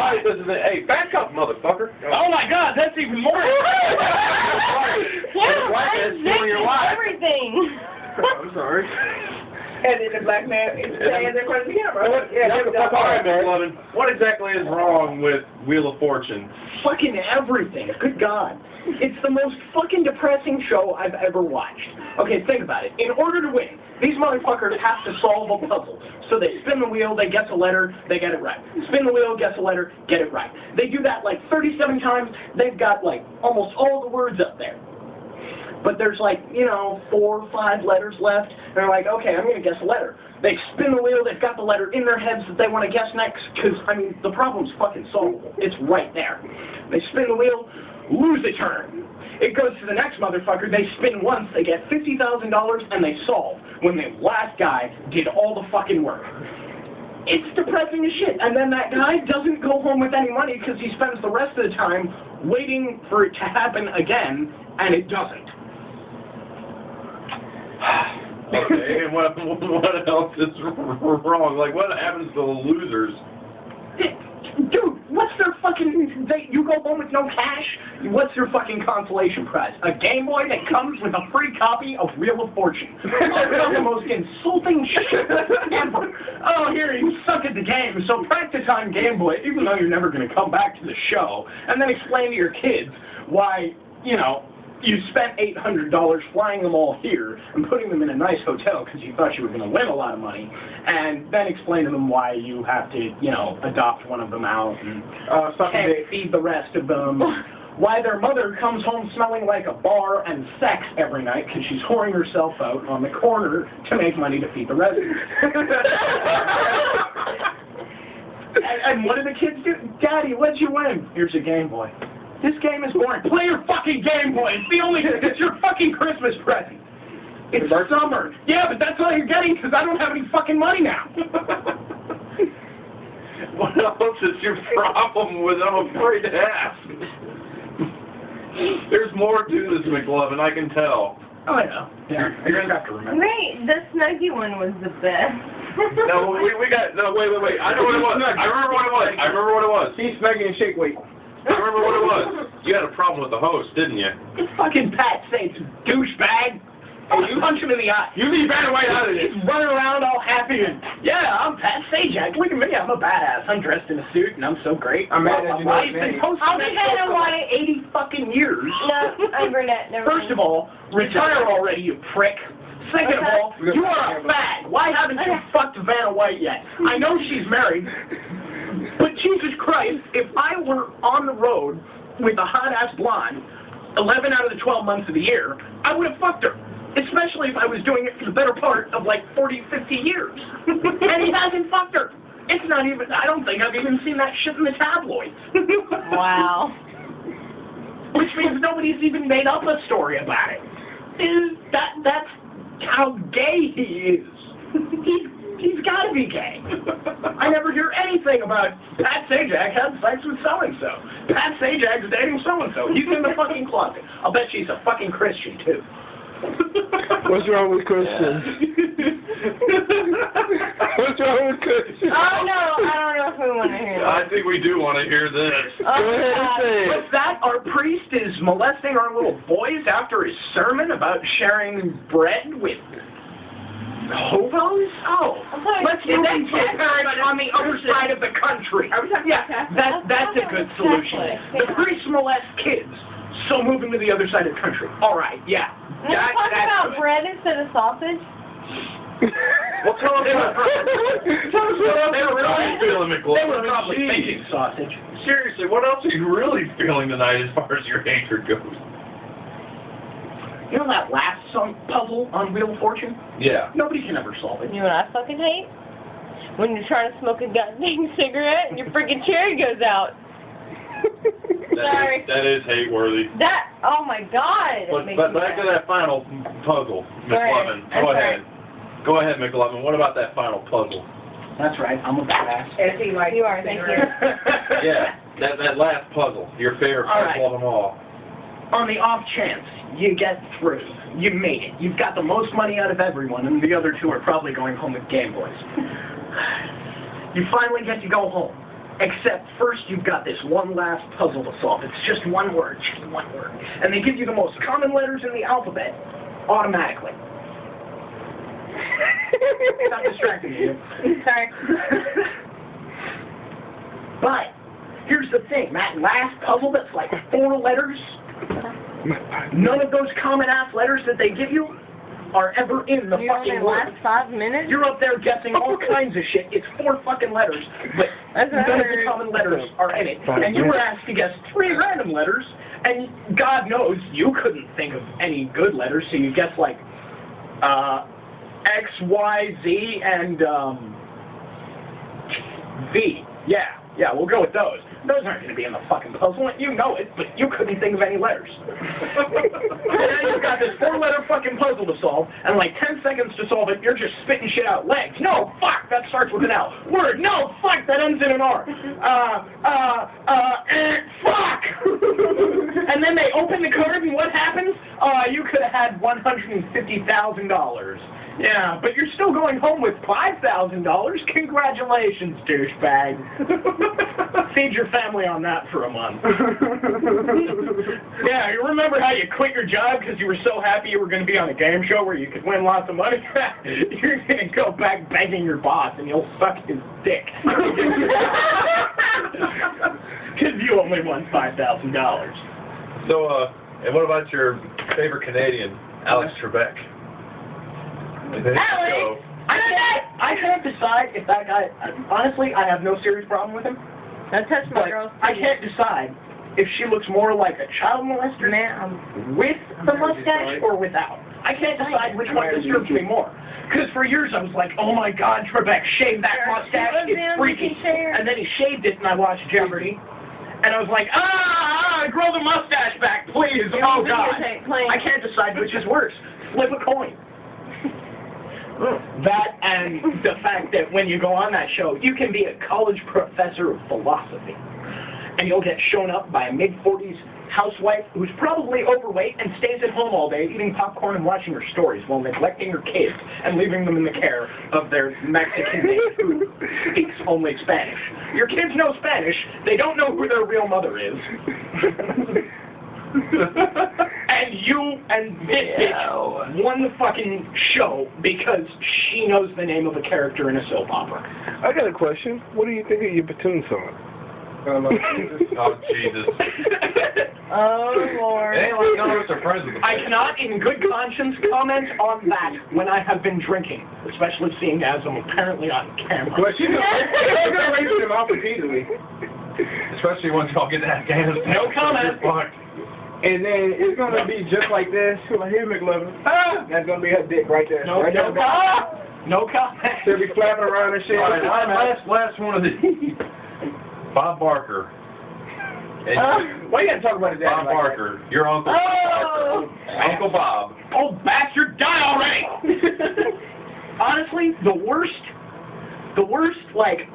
Everybody says, hey, back up, motherfucker. Oh my God, that's even more. Yeah, I'm everything. I'm sorry. And then the black man is saying in front of the camera. What exactly is wrong with Wheel of Fortune? Fucking everything. Good God. It's the most fucking depressing show I've ever watched. Okay, think about it. In order to win, these motherfuckers have to solve a puzzle. So they spin the wheel, they guess a letter, they get it right. Spin the wheel, guess a letter, get it right. They do that like 37 times. They've got like almost all the words up there. But there's like, 4 or 5 letters left, and they're like, okay, I'm going to guess a letter. They spin the wheel, they've got the letter in their heads that they want to guess next, because, I mean, the problem's fucking solvable. It's right there. They spin the wheel, lose a turn. It goes to the next motherfucker, they spin once, they get $50,000, and they solve, when the last guy did all the fucking work. It's depressing as shit. And then that guy doesn't go home with any money because he spends the rest of the time waiting for it to happen again, and it doesn't. Okay, and what else is wrong? Like, what happens to the losers? Dude, what's their fucking... you go home with no cash? What's your fucking consolation prize? A Game Boy that comes with a free copy of Wheel of Fortune. That's the most insulting shit ever. Oh, here, you suck at the game, so practice on Game Boy, even though you're never going to come back to the show, and then explain to your kids why, you spent $800 flying them all here and putting them in a nice hotel because you thought you were going to win a lot of money, and then explain to them why you have to, adopt one of them out and can't feed the rest of them. Why their mother comes home smelling like a bar and sex every night because she's whoring herself out on the corner to make money to feed the residents. And what do the kids do? Daddy, what'd you win? Here's a Game Boy. This game is boring. Play your fucking Game Boy. It's your fucking Christmas present. It's summer. Yeah, but that's all you're getting because I don't have any fucking money now. What else is your problem with? I'm afraid to ask. There's more to this, McLovin, I can tell. Oh, I know. Yeah, I just have to remember. Wait, the Snuggie one was the best. No, wait. I know what it was. I remember what it was. See Snuggie and Shake Weight. I remember what it was. You had a problem with the host, didn't you? It's fucking Pat Saints, douchebag. Oh, you punch him in the eye. You leave right away out of this. He's running around all happy and, yeah, I'm Pat Sajak. Look at me, I'm a badass. I'm dressed in a suit and I'm so great. I'm mad at you. I've been hosting that show for like 80 fucking years. No, I'm Burnett. First of all, retire already, you prick. Second of all, you are a fag. Why haven't you fucked Vanna White yet? I know she's married. But Jesus Christ, if I were on the road with a hot-ass blonde 11 out of the 12 months of the year, I would have fucked her. Especially if I was doing it for the better part of like 40, 50 years. And he hasn't fucked her. It's not even, I don't think I've even seen that shit in the tabloids. Wow. Which means nobody's even made up a story about it. That's how gay he is. He's got to be gay. I never hear anything about Pat Sajak had sex with so-and-so. Pat Sajak's dating so-and-so. He's in the fucking closet. I'll bet she's a fucking Christian, too. What's wrong with Christians? What's wrong with Christians? Oh, no, I don't know if we want to hear that. I think we do want to hear this. Go ahead and say it. What's that? Our priest is molesting our little boys after his sermon about sharing bread with hobos? Oh, let's move into parents on the other side of the country. Yeah, that's a good solution. The priests molest kids, so moving to the other side of the country. All right, yeah. Let's talk about bread instead of sausage. Well, tell us what they were really feeling, McLovin. They were probably thinking sausage. Seriously, what else are you really feeling tonight as far as your hatred goes? You know that last puzzle on Wheel of Fortune? Yeah. Nobody can ever solve it. You know what I fucking hate? When you're trying to smoke a goddamn cigarette and your freaking cherry goes out. Sorry. That is hate-worthy. Oh my God. But back to that final puzzle, McLovin. Go ahead. Go ahead, McLovin. What about that final puzzle? That's right. I'm a badass. You are, thank you. Yeah, that last puzzle. Your favorite puzzle of them all. On the off chance you get through, you made it. You've got the most money out of everyone, and the other two are probably going home with Game Boys. You finally get to go home. Except first you've got this one last puzzle to solve. It's just one word, And they give you the most common letters in the alphabet automatically. Stop distracting me. Sorry. But here's the thing, that last puzzle that's like 4 letters, none of those common-ass letters that they give you are ever in the You fucking only word. last 5 minutes? You're up there guessing all kinds of shit. It's 4 fucking letters, but That's what I none of the heard. common letters are in it. And you were asked to guess 3 random letters, and God knows you couldn't think of any good letters, so you guessed like X, Y, Z, and V. Yeah, we'll go with those. Those aren't going to be in the fucking puzzle. You know it, but you couldn't think of any letters. And you've got this 4-letter fucking puzzle to solve, and like 10 seconds to solve it, you're just spitting shit out. Legs. No, fuck, that starts with an L. Word. No, fuck, that ends in an R. Fuck! And then they open the card, and what happens? You could have had $150,000. Yeah, but you're still going home with $5,000. Congratulations, douchebag. Feed your family on that for a month. Yeah, you remember how you quit your job because you were so happy you were going to be on a game show where you could win lots of money? You're going to go back begging your boss and you'll suck his dick. Because you only won $5,000. So, and what about your favorite Canadian, Alex Trebek? Alex! I can't decide if that guy, honestly, I have no serious problem with him. Don't touch my But girl's I can't decide if she looks more like a child molester with the mustache or without. I can't decide which one disturbs me more. Because for years I was like, oh my God, Trebek, shave that mustache, it's freaky. And then he shaved it and I watched Jeopardy. And I was like, grow the mustache back, please. Oh God. I can't decide which is worse. Flip a coin. That and the fact that when you go on that show, you can be a college professor of philosophy. And you'll get shown up by a mid-40s housewife who's probably overweight and stays at home all day eating popcorn and watching her stories while neglecting her kids and leaving them in the care of their Mexican maid who speaks only Spanish. Your kids know Spanish. They don't know who their real mother is. And you and this bitch won the fucking show because she knows the name of a character in a soap opera. I got a question. What do you think of your platoon song? Oh, Jesus. Oh, Lord. It ain't like none of us are friends with them. I cannot, in good conscience, comment on that when I have been drinking, especially seeing as I'm apparently on camera. Well, she's gonna raise them off repeatedly. Especially once y'all get to Afghanistan. No comment. And then it's gonna be just like this. Like, here, McLovin. That's gonna be her dick right there. No, right no there. comment. No comment. She'll be flapping around and shit. All right, last one of these. Bob Barker. Why you gotta talk about his dad Bob like Barker, your uncle. Oh! Uncle Bob. Oh, bastard, die already! Honestly, the worst, like,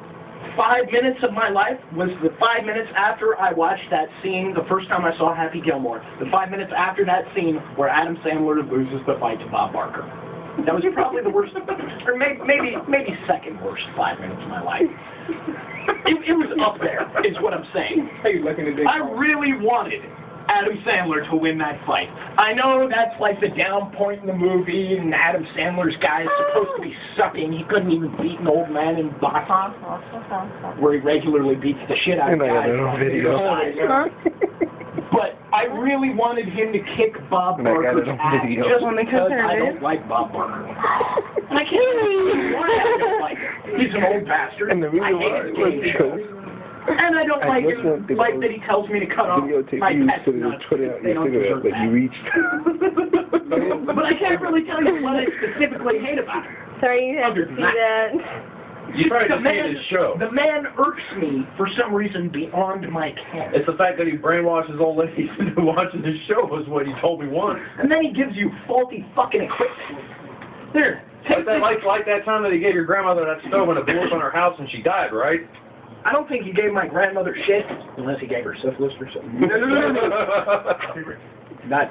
5 minutes of my life was the 5 minutes after I watched that scene the first time I saw Happy Gilmore. The 5 minutes after that scene where Adam Sandler loses the fight to Bob Barker. That was probably the worst, or maybe second worst 5 minutes of my life. It was up there, is what I'm saying. Hey, looking at I really wanted Adam Sandler to win that fight. I know that's like the down point in the movie, and Adam Sandler's guy is supposed to be sucking. He couldn't even beat an old man in boxing, where he regularly beats the shit out of guys. But I really wanted him to kick Bob Barker's ass just because I don't like Bob Barker. And I can't even why I don't like him. He's an old bastard. And the reason I hate his game shows. And I don't like him, like that he tells me to cut off my pet nuts. They don't deserve that. But I can't really tell you what I specifically hate about him. Sorry, you had to see that. You tried to see his show. The man irks me for some reason beyond my ken. It's the fact that he brainwashes old ladies into watching his show was what he told me once. And then he gives you faulty fucking equipment. There, take this. Like that time that he gave your grandmother that stove and it blew up on her house and she died, right? I don't think he gave my grandmother shit, unless he gave her syphilis or something. Not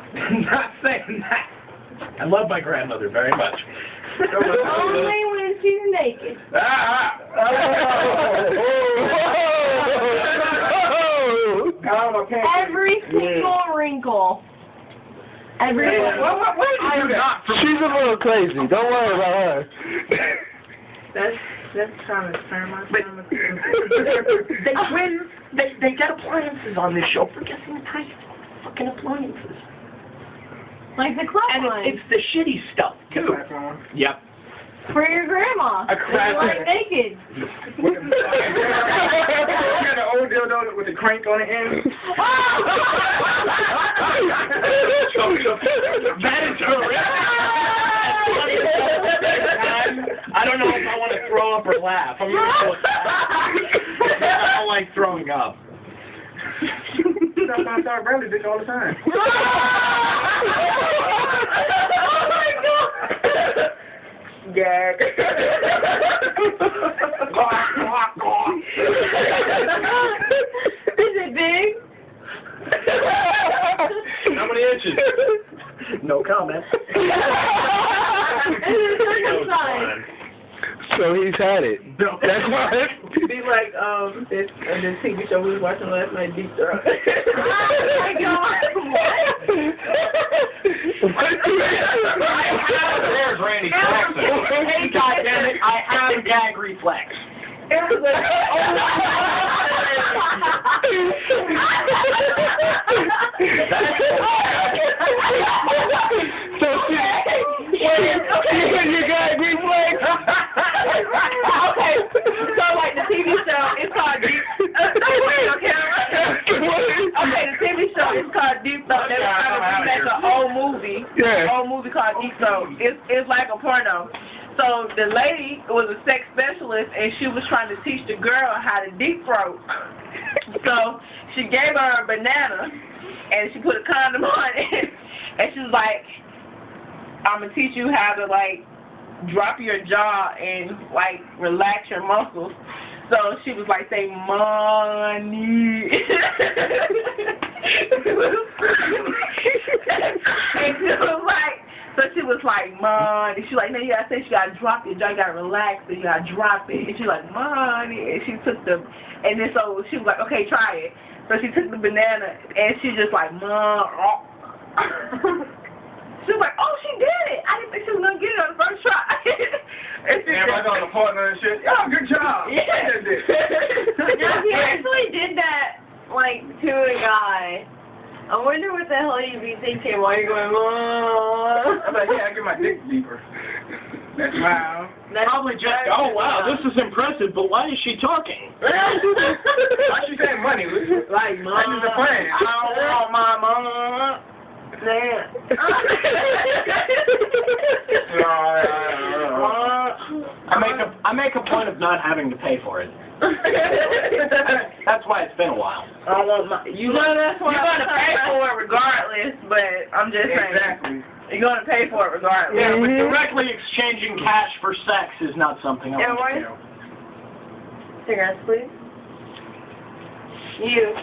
saying that. I love my grandmother very much. Only when she's naked. about pancakes. Every single wrinkle. Every Hey, single. where did you do that? She's a little crazy. Don't worry about her. That's trying to turn my stomach. They win. They get appliances on this show for guessing the price of fucking appliances. Like the crop And line. it's the shitty stuff, too. Yep. For your grandma. A crap- Like naked. With the, the old dildo with the crank on the end. That is horrific. I don't know if I want to throw up or laugh. I'm going to I don't like throwing up. That's my son Bradley did all the time. Oh my god. Gag. Is it big? How many inches? No comment. Is it circumcised? So he's had it. That's why. Be like this TV show we was watching last night, Deep Throat. Oh my god. There's Randy Jackson. Hey, goddammit, I have a gag reflex. So she, wait, you got reflex? Okay, so like the TV show, it's called Deep. Okay, the TV show is called Deep Throat. They were trying to remake an old movie. Yeah. An old movie called Deep Throat. It's like a porno. So the lady was a sex specialist, and she was trying to teach the girl how to deep throat. So she gave her a banana, and she put a condom on it, and she was like, "I'm gonna teach you how to like drop your jaw and like relax your muscles." So she was like, "Say money." And she was like. So she was like, money. She like, no, you gotta say, you gotta drop your jaw, you gotta relax, and you gotta drop it. And she like, money. And she took the, and then so she was like, okay, try it. So she took the banana, and she just like, She was like, oh, she did it. I didn't think she was gonna get it on the first try. And she Everybody on the partner and shit. Oh, good job. Yeah. No, he actually did that, like, to a guy. I wonder what the hell you'd be thinking while you're going, oh. I'm like, yeah, I get my dick deeper. That's wow. Probably just, oh wow, this is impressive, but why is she talking? Why she saying money? Like, That is the plan. I don't want my mom. I make a point of not having to pay for it. That's why it's been a while. I don't want my. You're gonna pay for it regardless, but I'm just saying. Exactly. You're gonna pay for it regardless. Yeah, but directly exchanging cash for sex is not something I Yeah, want why? to do. Cigarettes, please. You.